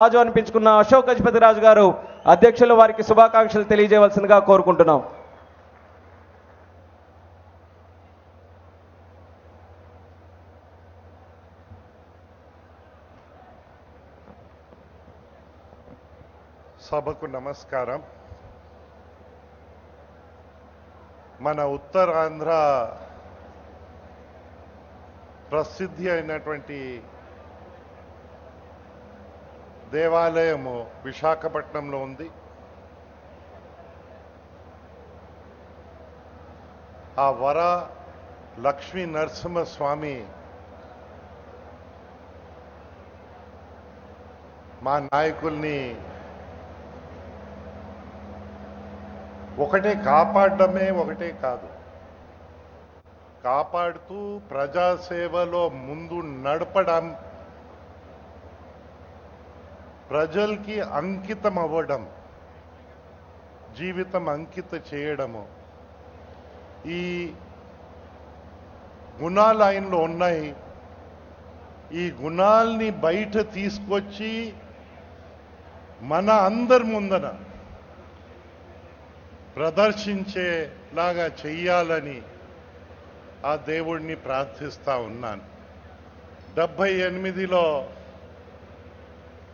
రాజు అనిపించుకున్న అశోక్ గజపతి రాజు గారు అధ్యక్షులు వారికి శుభాకాంక్షలు తెలియజేయవలసిందిగా కోరుకుంటున్నాం. సభకు నమస్కారం. మన ఉత్తరాంధ్ర ప్రసిద్ధి అయినటువంటి దేవాలయము విశాఖపట్నంలో ఉంది. ఆ వర లక్ష్మీ నరసింహస్వామి మా నాయకుల్ని ఒకటే కాపాడమే ఒకటే కాదు, కాపాడుతూ ప్రజాసేవలో ముందు నడపడం, ప్రజలకి అంకితం అవ్వడం, జీవితం అంకిత చేయడము, ఈ గుణాలు ఆయనలో ఉన్నాయి. ఈ గుణాల్ని బయట తీసుకొచ్చి మన అందరి ముందర ప్రదర్శించేలాగా చెయ్యాలని ఆ దేవుడిని ప్రార్థిస్తా ఉన్నాను. 78లో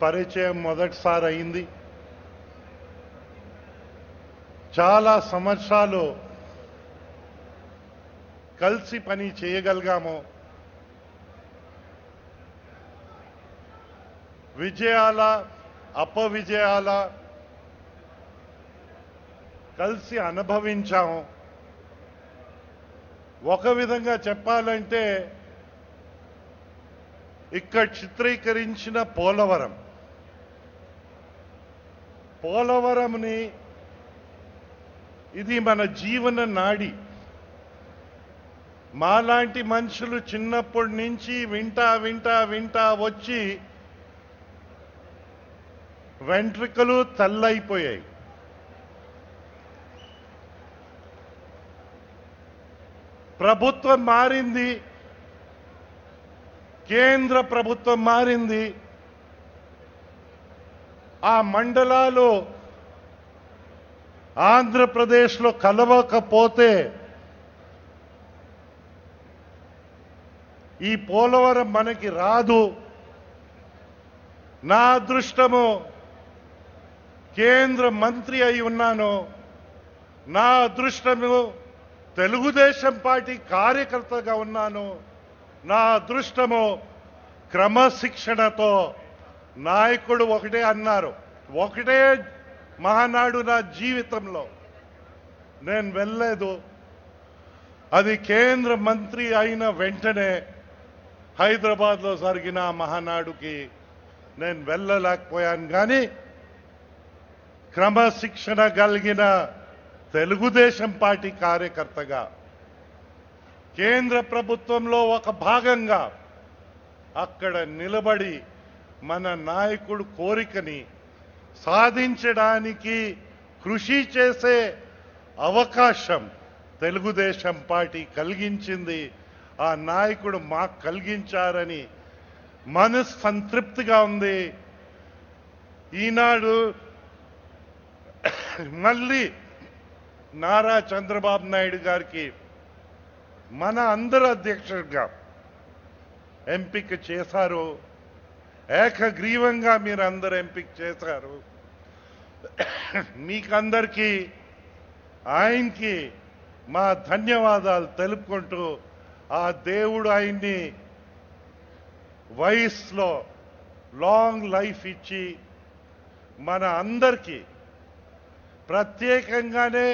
పరిచయం మొదటిసారి అయింది. చాలా సంవత్సరాలు కలిసి పని చేయగలిగాము. విజయాల అపవిజయాల కలిసి అనుభవించాము. ఒక విధంగా చెప్పాలంటే ఇక్కడ చిత్రీకరించిన పోలవరంని ఇది మన జీవన నాడి. మాలాంటి మనుషులు చిన్నప్పటి నుంచి వింటా వచ్చి వెంట్రుకలు తల్లైపోయాయి. ప్రభుత్వం మారింది, కేంద్ర ప్రభుత్వం మారింది. ఆ మండలాలు ఆంధ్రప్రదేశ్లో కలవకపోతే ఈ పోలవరం మనకి రాదు. నా అదృష్టము కేంద్ర మంత్రి అయి ఉన్నాను. నా అదృష్టము తెలుగుదేశం పార్టీ కార్యకర్తగా ఉన్నాను. నా అదృష్టము క్రమశిక్షణతో నాయకుడు ఒకటే అన్నారు, ఒకటే మహానాడు నా జీవితంలో నేను వెళ్ళలేదు. అది కేంద్ర మంత్రి అయిన వెంటనే హైదరాబాద్లో జరిగిన మహానాడుకి నేను వెళ్ళలేకపోయాను. కానీ క్రమశిక్షణ కలిగిన తెలుగుదేశం పార్టీ కార్యకర్తగా కేంద్ర ప్రభుత్వంలో ఒక భాగంగా అక్కడ నిలబడి మన నాయకుడు కోరికని సాధించడానికి కృషి చేసే అవకాశం తెలుగుదేశం పార్టీ కలిగించింది. ఆ నాయకుడు మాకు కలిగించారని మనసు సంతృప్తిగా ఉంది. ఈనాడు మళ్ళీ నారా చంద్రబాబు నాయుడు గారికి మన అందరు అధ్యక్షుడిగా ఎంపిక చేశారు. ఏకగ్రీవంగా మీరు అందరు ఎంపిక చేశారు. మీకందరికీ ఆయనకి మా ధన్యవాదాలు తెలుపుకుంటూ ఆ దేవుడు ఆయన్ని వయసులో లాంగ్ లైఫ్ ఇచ్చి మన అందరికీ ప్రత్యేకంగానే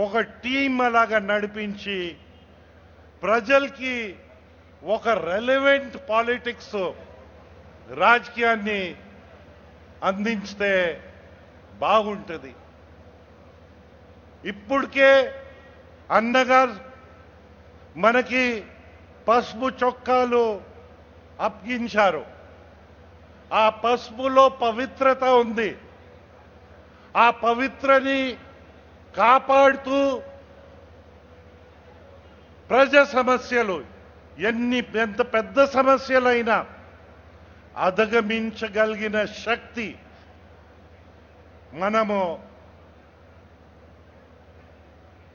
ఒక టీం అలాగా నడిపించి ప్రజలకి ఒక రెలెవెంట్ పాలిటిక్స్ రాజకీయాన్ని అందించితే బాగుంటుంది. ఇప్పటికే అన్నగారు మనకి పసుపు చొక్కాలు అప్పగించారు. ఆ పసుపులో పవిత్రత ఉంది. ఆ పవిత్రని కాపాడుతూ ప్రజా సమస్యలు ఎంత పెద్ద సమస్యలైనా అధిగమించగలిగిన శక్తి మనము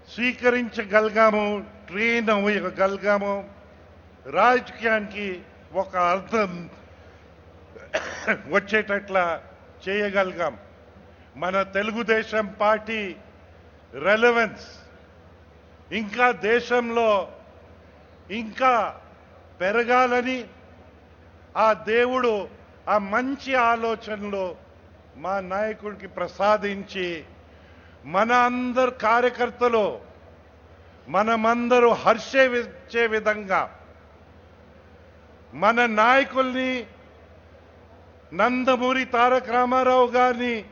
స్వీకరించగలిగాము, ట్రైన్ అవ్వగలిగాము. రాజకీయానికి ఒక అర్థం వచ్చేటట్లా చేయగలిగాం. మన తెలుగుదేశం పార్టీ రెలవెన్స్ ఇంకా దేశంలో ఇంకా పెరగాలని ఆ దేవుడు ఆ మంచి ఆలోచనలు మా నాయకుడికి ప్రసాదించి మన అందరు కార్యకర్తలు మనమందరూ హర్షించే విధంగా మన నాయకుల్ని నందమూరి తారక రామారావు గారిని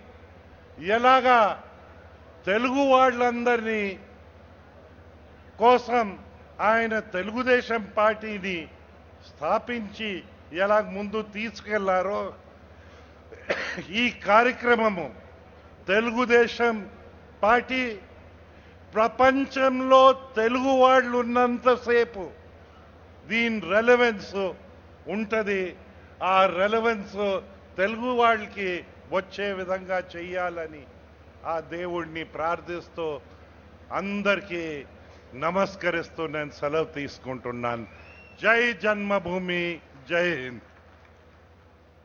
ఎలాగా తెలుగు వాళ్ళందరినీ కోసం ఆయన తెలుగుదేశం పార్టీని స్థాపించి ఎలా ముందు తీసుకెళ్లారో ఈ కార్యక్రమము తెలుగుదేశం పార్టీ ప్రపంచంలో తెలుగు వాళ్ళు ఉన్నంతసేపు దీని రెలవెన్స్ ఉంటుంది. ఆ రెలవెన్స్ తెలుగు వాళ్ళకి వచ్చే విధంగా చెయ్యాలని ఆ దేవుడిని ప్రార్థిస్తూ అందరికీ నమస్కరిస్తూ నేను సెలవు తీసుకుంటున్నాను. జై జన్మభూమి, జై హింద్.